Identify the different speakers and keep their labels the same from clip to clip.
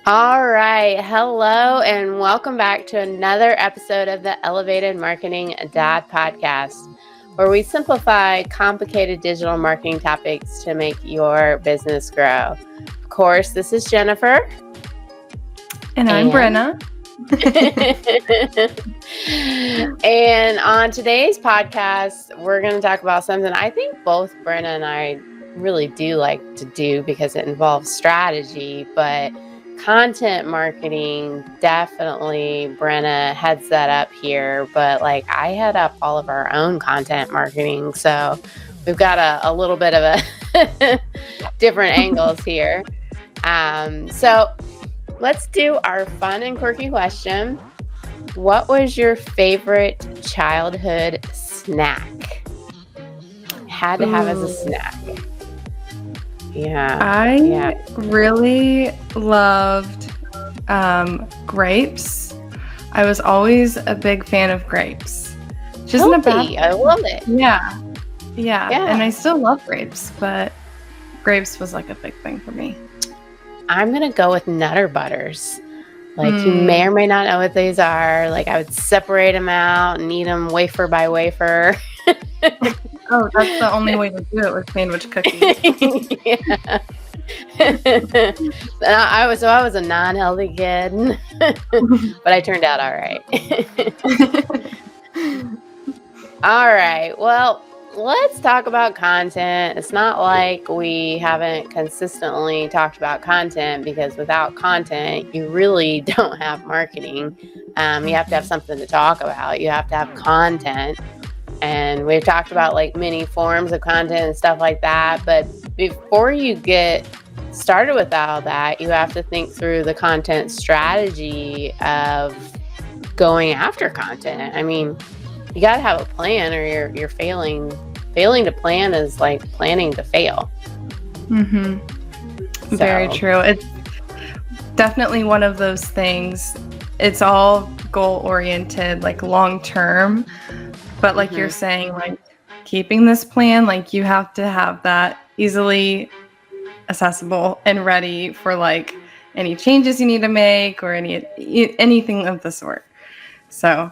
Speaker 1: All right. Hello, and welcome back to another episode of the Elevated Marketing Dad podcast, where we simplify complicated digital marketing topics to make your business grow. Of course, this is Jennifer.
Speaker 2: And I'm Brenna.
Speaker 1: And on today's podcast, we're going to talk about something I think both Brenna and I really do like to do because it involves strategy, but content marketing, definitely Brenna heads that up here, but like I head up all of our own content marketing. So we've got a little bit of a different angles here. So let's do our fun and quirky question. What was your favorite childhood snack? Had to have as a snack. Yeah.
Speaker 2: I really loved grapes. I was always a big fan of grapes.
Speaker 1: Which isn't a bad. I love it.
Speaker 2: Yeah. And I still love grapes, but grapes was like a big thing for me.
Speaker 1: I'm going to go with Nutter Butters. Like you may or may not know what these are. Like I would separate them out and eat them wafer by wafer.
Speaker 2: Oh, that's the only way to do it with sandwich cookies.
Speaker 1: Yeah. I was a non-healthy kid, but I turned out all right. All right. Well, let's talk about content. It's not like we haven't consistently talked about content, because without content, you really don't have marketing. You have to have something to talk about. You have to have content. And we've talked about like many forms of content and stuff like that. But before you get started with all that, you have to think through the content strategy of going after content. I mean, you got to have a plan or you're failing. Failing to plan is like planning to fail.
Speaker 2: So. Very true. It's definitely one of those things. It's all goal oriented, like long term. But like you're saying, like keeping this plan, like you have to have that easily accessible and ready for like any changes you need to make or anything of the sort. So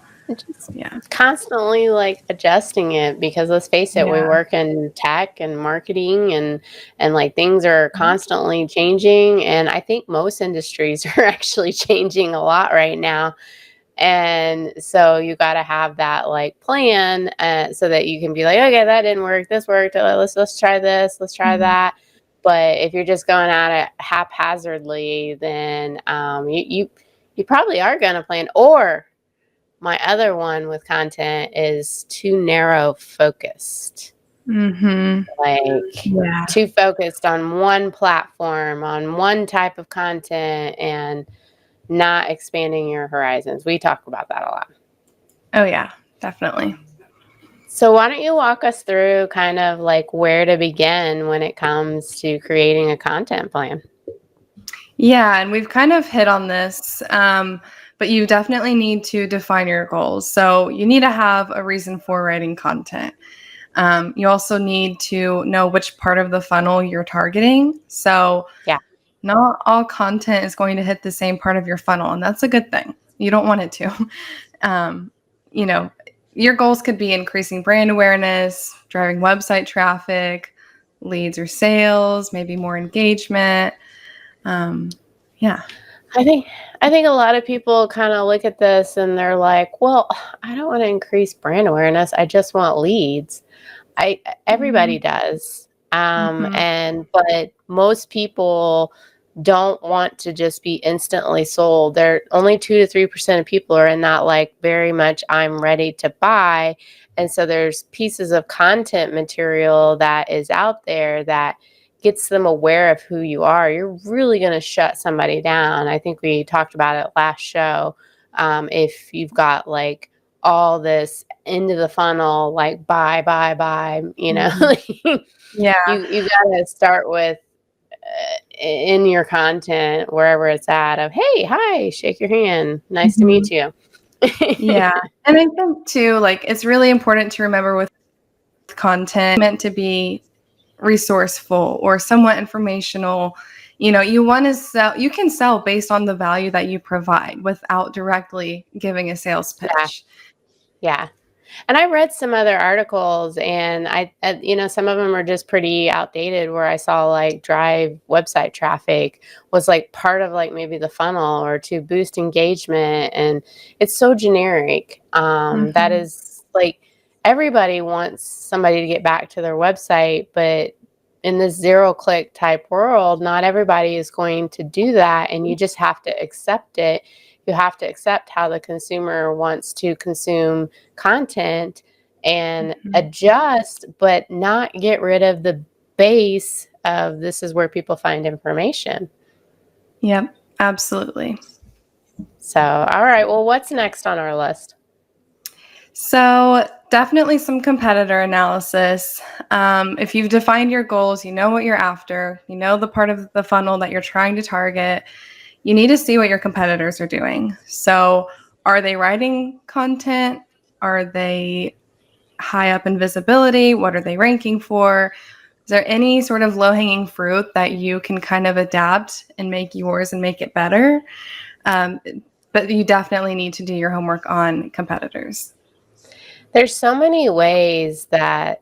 Speaker 1: constantly like adjusting it, because let's face it, we work in tech and marketing and like things are constantly changing. And I think most industries are actually changing a lot right now. And so you got to have that like plan so that you can be like, okay, that didn't work. This worked. Let's try this. Let's try that. But if you're just going at it haphazardly, then you probably are going to plan. Or my other one with content is too narrow focused. Like too focused on one platform, on one type of content, and not expanding your horizons. We talk about that a lot.
Speaker 2: Oh yeah, definitely.
Speaker 1: So why don't you walk us through kind of like where to begin when it comes to creating a content plan?
Speaker 2: Yeah, and we've kind of hit on this, but you definitely need to define your goals. So you need to have a reason for writing content. You also need to know which part of the funnel you're targeting. So not all content is going to hit the same part of your funnel, and that's a good thing. You don't want it to. Your goals could be increasing brand awareness, driving website traffic, leads or sales, maybe more engagement.
Speaker 1: I think a lot of people kind of look at this and they're like, well, I don't want to increase brand awareness. I just want leads. Everybody does. But most people don't want to just be instantly sold. They're only 2 to 3% of people are in that like very much I'm ready to buy. And so there's pieces of content material that is out there that gets them aware of who you are. You're really going to shut somebody down. I think we talked about it last show. If you've got like all this into the funnel, like buy, you know, you got to start with in your content, wherever it's at, of, hey, hi, shake your hand. Nice to meet you.
Speaker 2: Yeah. And I think too, like, it's really important to remember with content meant to be resourceful or somewhat informational. You want to sell, you can sell based on the value that you provide without directly giving a sales
Speaker 1: Yeah,
Speaker 2: pitch.
Speaker 1: yeah. And I read some other articles, and some of them are just pretty outdated. Where I saw like drive website traffic was like part of like maybe the funnel or to boost engagement, and it's so generic. That
Speaker 2: Mhm.
Speaker 1: is like everybody wants somebody to get back to their website, but in this zero click type world, not everybody is going to do that, and you just have to accept it. You have to accept how the consumer wants to consume content and
Speaker 2: Mhm.
Speaker 1: adjust, but not get rid of the base of this is where people find information.
Speaker 2: Yep, absolutely.
Speaker 1: So, all right, well, what's next on our list?
Speaker 2: So, definitely some competitor analysis. If you've defined your goals, you know what you're after, you know the part of the funnel that you're trying to target, you need to see what your competitors are doing. So, are they writing content? Are they high up in visibility? What are they ranking for? Is there any sort of low hanging fruit that you can kind of adapt and make yours and make it better? Um, but you definitely need to do your homework on competitors.
Speaker 1: There's so many ways that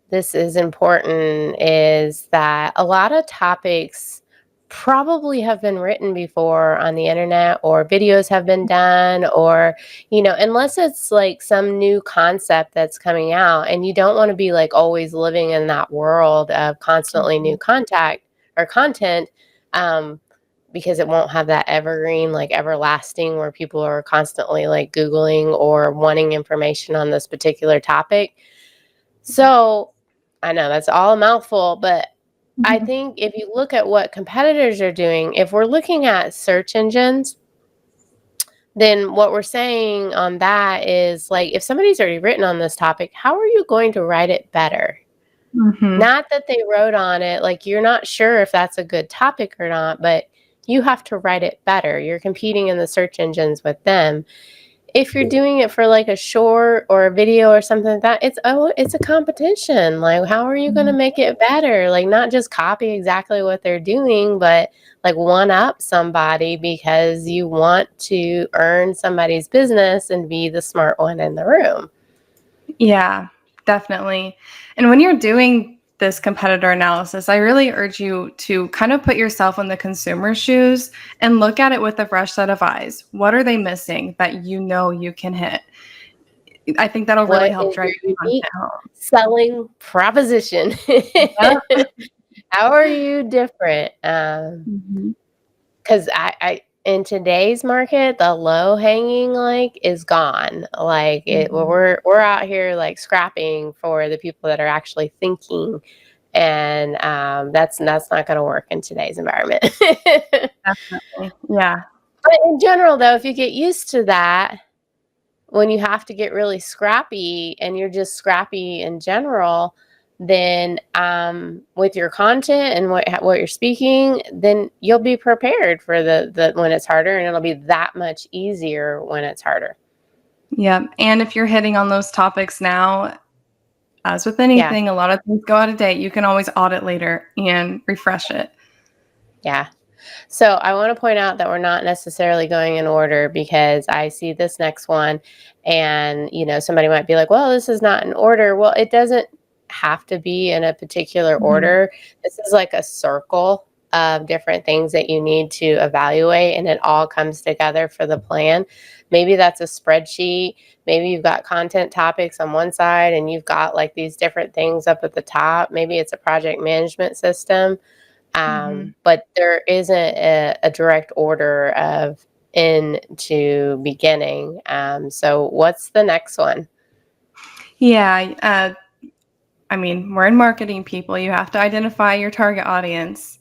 Speaker 1: this is important is that a lot of topics probably have been written before on the internet or videos have been done or unless it's like some new concept that's coming out and you don't want to be like always living in that world of constantly new
Speaker 2: Mhm.
Speaker 1: contact or content um, because it won't have that evergreen, like everlasting, where people are constantly like Googling or wanting information on this particular topic. So I know that's all a mouthful, but I
Speaker 2: Mhm.
Speaker 1: think if you look at what competitors are doing, if we're looking at search engines, then what we're saying on that is like, if somebody's already written on this topic, how are you going to write it better?
Speaker 2: Mhm.
Speaker 1: Not that they wrote on it, like you're not sure if that's a good topic or not, but you have to write it better. You're competing in the search engines with them. If you're doing it for like a short or a video or something like that, it's a competition. Like, how are you going to
Speaker 2: Mhm.
Speaker 1: make it better? Like, not just copy exactly what they're doing, but like one up somebody because you want to earn somebody's business and be the smart one in the room.
Speaker 2: Yeah, definitely. And when you're doing this competitor analysis, I really urge you to kind of put yourself in the consumer's shoes and look at it with a fresh set of eyes. What are they missing that you know you can hit? I think that'll really
Speaker 1: What
Speaker 2: help
Speaker 1: is
Speaker 2: drive
Speaker 1: your
Speaker 2: your
Speaker 1: unique
Speaker 2: content home.
Speaker 1: selling proposition?
Speaker 2: Yep.
Speaker 1: How are you different?
Speaker 2: Mhm.
Speaker 1: 'Cause I in today's market, the low hanging, like, is gone. Like,
Speaker 2: Mhm.
Speaker 1: we're out here, like, scrapping for the people that are actually thinking, and, that's not gonna work in today's environment.
Speaker 2: Definitely. Yeah.
Speaker 1: But in general, though, if you get used to that, when you have to get really scrappy and you're just scrappy in general, then with your content and what you're speaking, then you'll be prepared for the when it's harder, and it'll be that much easier when it's harder.
Speaker 2: Yep. And if you're hitting on those topics now, as with
Speaker 1: Yeah,
Speaker 2: anything, a lot of things go out of date. You can always audit later and refresh it.
Speaker 1: yeah. So I want to point out that we're not necessarily going in order because I see this next one and somebody might be like, "Well, this is not in order." Well, it doesn't have to be in a particular
Speaker 2: Mhm.
Speaker 1: order. This is like a circle of different things that you need to evaluate and it all comes together for the plan. Maybe that's a spreadsheet. Maybe you've got content topics on one side and you've got like these different things up at the top. Maybe it's a project management system,
Speaker 2: Mhm.
Speaker 1: but there isn't a direct order of end to beginning. So what's the next one?
Speaker 2: Yeah, I mean, we're in marketing people. You have to identify your target audience.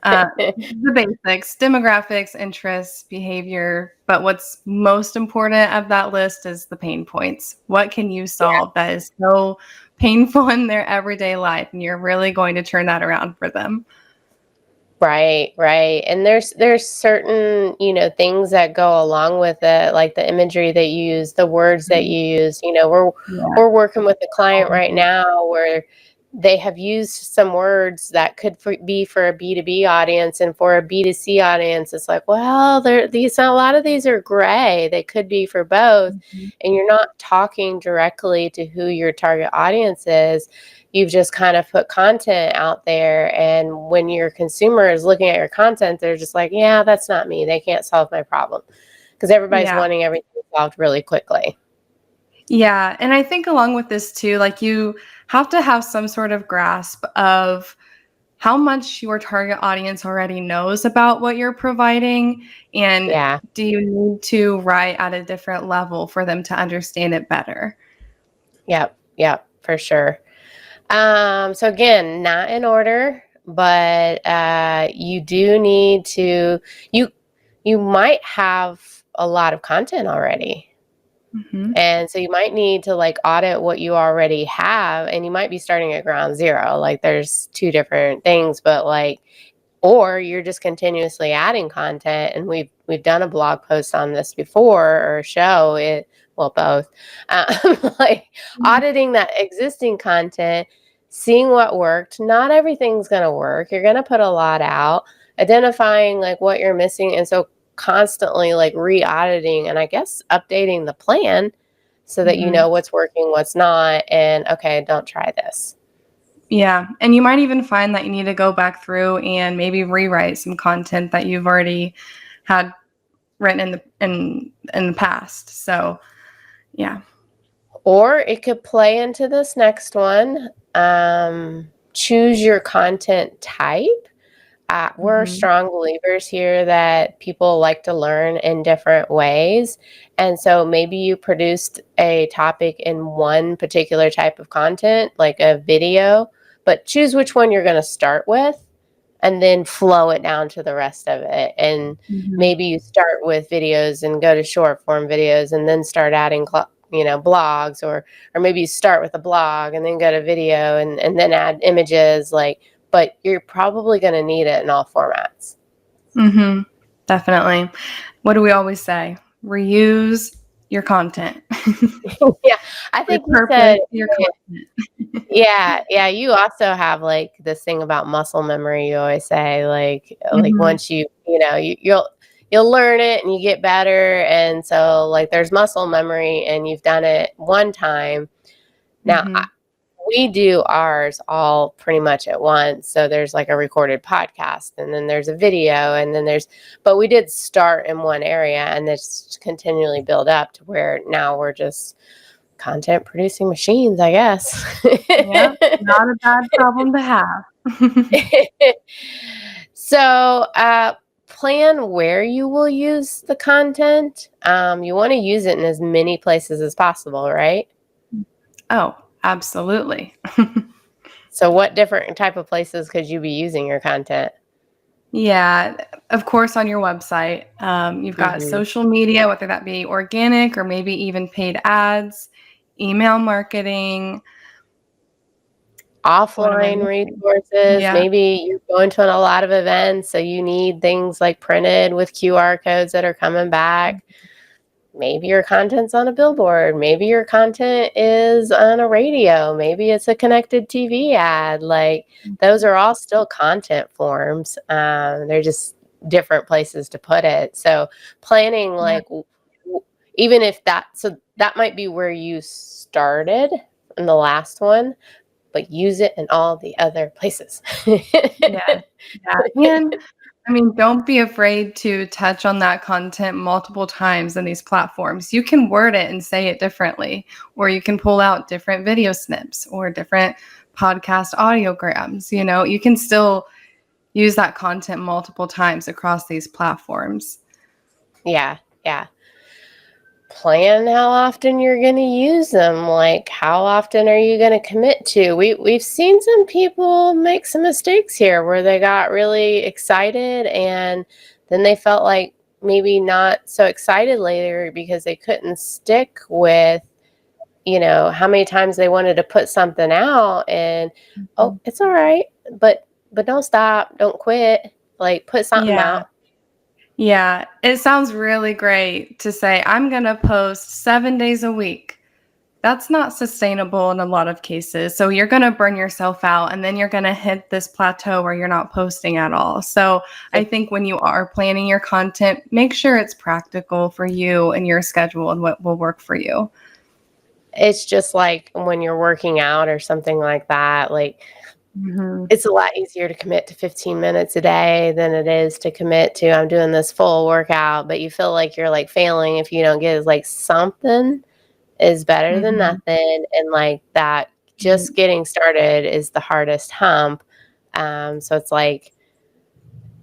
Speaker 2: The basics, demographics, interests, behavior. But what's most important of that list is the pain points. What can you
Speaker 1: Yeah.
Speaker 2: solve that is so painful in their everyday life? And you're really going to turn that around for them.
Speaker 1: Right, right. And there's certain, things that go along with it, like the imagery that you use, the words that
Speaker 2: Mhm.
Speaker 1: you use. We're
Speaker 2: Yeah.
Speaker 1: we're working with a client
Speaker 2: All of
Speaker 1: right
Speaker 2: it.
Speaker 1: now where they have used some words that could be for a B2B audience, and for a B2C audience, it's like, well, a lot of these are gray. They could be for both,
Speaker 2: Mhm.
Speaker 1: and you're not talking directly to who your target audience is. You've just kind of put content out there, and when your consumer is looking at your content, they're just like, yeah, that's not me. They can't solve my problem, because everybody's
Speaker 2: Yeah.
Speaker 1: wanting everything solved really quickly.
Speaker 2: Yeah, and I think along with this too, like you have to have some sort of grasp of how much your target audience already knows about what you're providing, and
Speaker 1: Yeah.
Speaker 2: do you need to write at a different level for them to understand it better?
Speaker 1: Yep. Yep. For sure. So again, not in order, but you do need to you you might have a lot of content already.
Speaker 2: Mhm.
Speaker 1: And so you might need to like audit what you already have, and you might be starting at ground zero. Like there's two different things, but like, or you're just continuously adding content, and we've done a blog post on this before, or a show it, well, both. Like
Speaker 2: Mhm.
Speaker 1: auditing that existing content, seeing what worked. Not everything's going to work. You're going to put a lot out, identifying like what you're missing, and so constantly like re-auditing, and I guess updating the plan so that you
Speaker 2: Mhm.
Speaker 1: know what's working, what's not, and okay, don't try this.
Speaker 2: Yeah, and you might even find that you need to go back through and maybe rewrite some content that you've already had written in the past. So, yeah.
Speaker 1: Or it could play into this next one. Choose your content type. We're
Speaker 2: Mhm.
Speaker 1: strong believers here that people like to learn in different ways. And so maybe you produced a topic in one particular type of content, like a video, but choose which one you're going to start with and then flow it down to the rest of it. And
Speaker 2: Mhm.
Speaker 1: maybe you start with videos and go to short form videos and then start adding blogs, or maybe you start with a blog and then go to video and then add images, like, but you're probably going to need it in all formats.
Speaker 2: Mhm. Definitely. What do we always say? Reuse your content.
Speaker 1: Yeah, I think you
Speaker 2: Repurpose
Speaker 1: said,
Speaker 2: your content.
Speaker 1: yeah, yeah, you also have like this thing about muscle memory. You always say like
Speaker 2: Mhm.
Speaker 1: once you'll learn it and you get better, and so like there's muscle memory and you've done it one time. Now
Speaker 2: Mhm.
Speaker 1: we do ours all pretty much at once. So there's like a recorded podcast, and then there's a video, and then but we did start in one area and this continually build up to where now we're just content producing machines, I guess.
Speaker 2: Yep, not a bad problem to have.
Speaker 1: So, plan where you will use the content. You want to use it in as many places as possible, right?
Speaker 2: Oh, absolutely.
Speaker 1: So, what different type of places could you be using your content?
Speaker 2: Yeah, of course, on your website, you've got
Speaker 1: Hmm.
Speaker 2: social media, whether that be organic or maybe even paid ads, email marketing. What am I
Speaker 1: Offline
Speaker 2: missing?
Speaker 1: resources.
Speaker 2: Yeah.
Speaker 1: Maybe you're going to a lot of events, so you need things like printed with QR codes that are coming back. Maybe your content's on a billboard. Maybe your content is on a radio. Maybe it's a connected TV ad. Like those
Speaker 2: Mhm.
Speaker 1: are all still content forms. They're just different places to put it. So planning,
Speaker 2: Yeah.
Speaker 1: like even if that might be where you started in the last one, but use it in all the other places.
Speaker 2: Yes. Yeah, and I mean, don't be afraid to touch on that content multiple times in these platforms. You can word it and say it differently, or you can pull out different video snips or different podcast audiograms. You can still use that content multiple times across these platforms.
Speaker 1: Yeah, yeah. Plan how often you're going to use them. Like how often are you going to commit to? We've seen some people make some mistakes here where they got really excited, and then they felt like maybe not so excited later because they couldn't stick with how many times they wanted to put something out. And oh,
Speaker 2: Mhm.
Speaker 1: it's all right, but don't stop, don't quit, like put something
Speaker 2: Yeah.
Speaker 1: out.
Speaker 2: Yeah. It sounds really great to say, I'm going to post 7 days a week. that's not sustainable in a lot of cases. So you're going to burn yourself out, and then you're going to hit this plateau where you're not posting at all. So I think when you are planning your content, make sure it's practical for you and your schedule and what will work for you.
Speaker 1: It's just like when you're working out or something like that, like
Speaker 2: Mm-hmm.
Speaker 1: it's a lot easier to commit to 15 minutes a day than it is to commit to I'm doing this full workout, but you feel like you're like failing if you don't get like something is better than
Speaker 2: Mm-hmm.
Speaker 1: nothing. And like that, just getting started is the hardest hump. So it's like,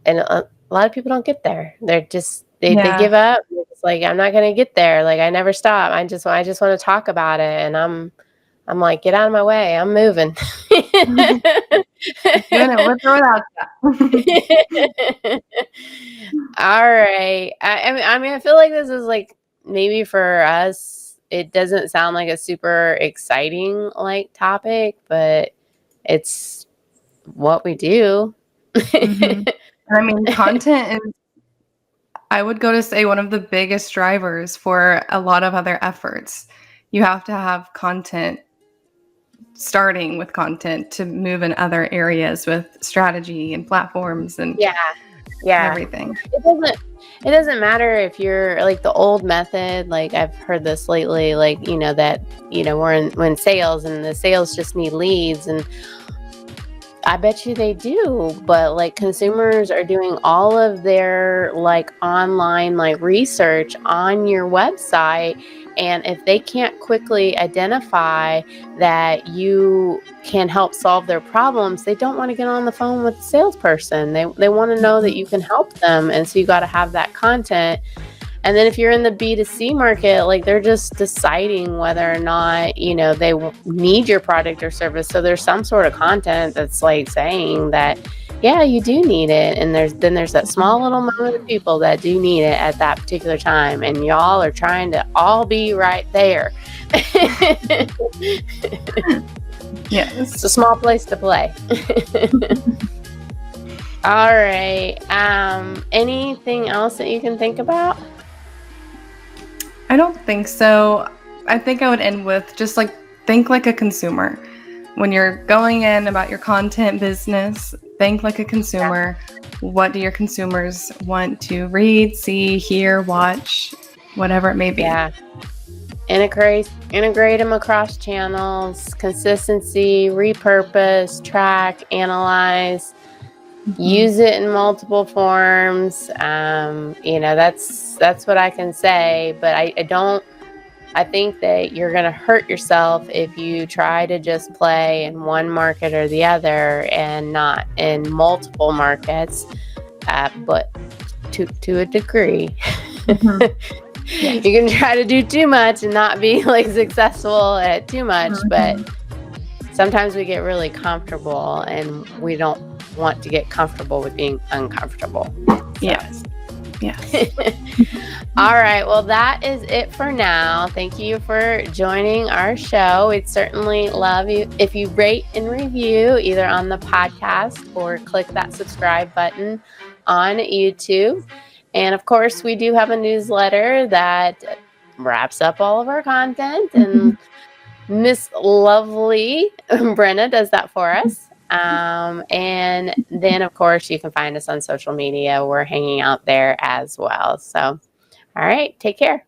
Speaker 1: and a lot of people don't get there. They're just they
Speaker 2: Yeah.
Speaker 1: give up. It's like I'm not gonna get there. Like I never stop. I just want to talk about it, and I'm like, get out of my way. I'm moving.
Speaker 2: Doing it with or without that.
Speaker 1: All right. I mean, I feel like this is like maybe for us, it doesn't sound like a super exciting like topic, but it's what we do.
Speaker 2: Mm-hmm. I mean, content is, I would go to say, one of the biggest drivers for a lot of other efforts. You have to have content, starting with content to move in other areas with strategy and platforms and
Speaker 1: Yeah. Yeah.
Speaker 2: everything.
Speaker 1: It doesn't matter if you're like the old method, like I've heard this lately, like, that, we're in sales and the sales just need leads, and I bet you they do, but like consumers are doing all of their like online like research on your website. And if they can't quickly identify that you can help solve their problems, they don't want to get on the phone with the salesperson. They want to know that you can help them. And so you got to have that content. And then if you're in the B2C market, like they're just deciding whether or not, they need your product or service. So there's some sort of content that's like saying that, yeah, you do need it. And there's that small little moment of people that do need it at that particular time. And y'all are trying to all be right there.
Speaker 2: Yes.
Speaker 1: It's a small place to play. All right. Anything else that you can think about?
Speaker 2: I don't think so. I think I would end with just like, think like a consumer. When you're going in about your content business, think like a consumer. Yeah. What do your consumers want to read, see, hear, watch, whatever it may be?
Speaker 1: Yeah. Integrate them across channels, consistency, repurpose, track, analyze. Use it in multiple forms. That's what I can say, but I think that you're going to hurt yourself if you try to just play in one market or the other and not in multiple markets, but to a degree. You can try to do too much and not be like successful at too much, but sometimes we get really comfortable and we don't want to get comfortable with being uncomfortable. So.
Speaker 2: Yes.
Speaker 1: All right. Well, that is it for now. Thank you for joining our show. We'd certainly love you if you rate and review either on the podcast or click that subscribe button on YouTube. And of course, we do have a newsletter that wraps up all of our content, and Miss Lovely Brenna does that for us. And then, of course, you can find us on social media. We're hanging out there as well. So, all right, take care.